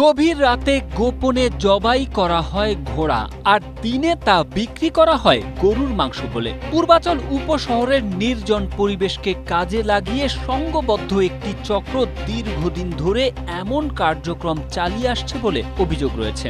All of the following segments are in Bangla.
গভীর রাতে গোপনে জবাই করা হয় ঘোড়া, আর দিনে তা বিক্রি করা হয় গরুর মাংস বলে। পূর্বাচল উপশহরের নির্জন পরিবেশকে কাজে লাগিয়ে সংঘবদ্ধ একটি চক্র দীর্ঘদিন ধরে এমন কার্যক্রম চালিয়ে আসছে বলে অভিযোগ রয়েছে।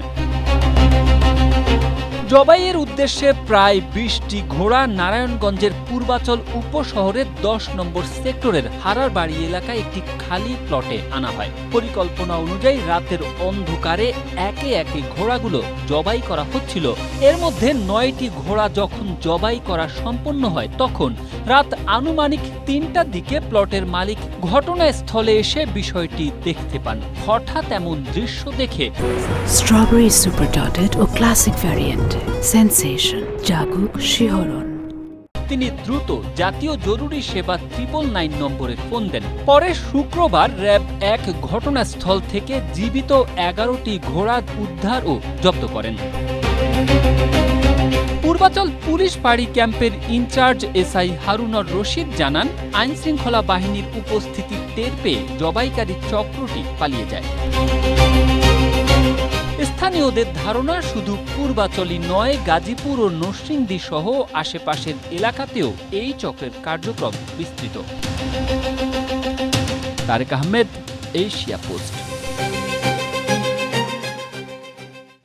জবাইয়ের উদ্দেশ্যে প্রায় ২০টি ঘোড়া নারায়ণগঞ্জের পূর্বাচল উপশহরের ১০ নম্বর সেক্টরের হারারবাড়ি এলাকায় একটি খালি প্লটে আনা হয়। পরিকল্পনা অনুযায়ী রাতের অন্ধকারে একে একে ঘোড়াগুলো জবাই করা হচ্ছিল। এর মধ্যে ৯টি ঘোড়া যখন জবাই করা সম্পন্ন হয় তখন রাত আনুমানিক ৩টার দিকে প্লটের মালিক ঘটনাস্থলে এসে বিষয়টি দেখতে পান। হঠাৎ এমন দৃশ্য দেখে স্ট্রবেরি সুপার ডটেড ও ক্লাসিক ভ্যারিয়েন্ট সেন্সেশন জাগুক শিহরণ। তিনি দ্রুত জাতীয় জরুরি সেবা ৯৯৯ নম্বরে ফোন দেন। পরে শুক্রবার র্যাব ১ ঘটনাস্থল থেকে জীবিত ১১টি ঘোড়া উদ্ধার ও জব্দ করেন। পূর্বাচল পুলিশ ফাঁড়ি ক্যাম্পের ইনচার্জ এসআই হারুনর রশিদ জানান, আইনশৃঙ্খলা বাহিনীর উপস্থিতি টের পেয়ে জবাইকারী চক্রটি পালিয়ে যায়। স্থানীয়দের ধারণা, শুধু পূর্বাচলই নয়, গাজীপুর ও নরসিংদী সহ আশেপাশের এলাকাতেও এই চক্রের কার্যক্রম বিস্তৃত। Tarek Ahmed, Asia post.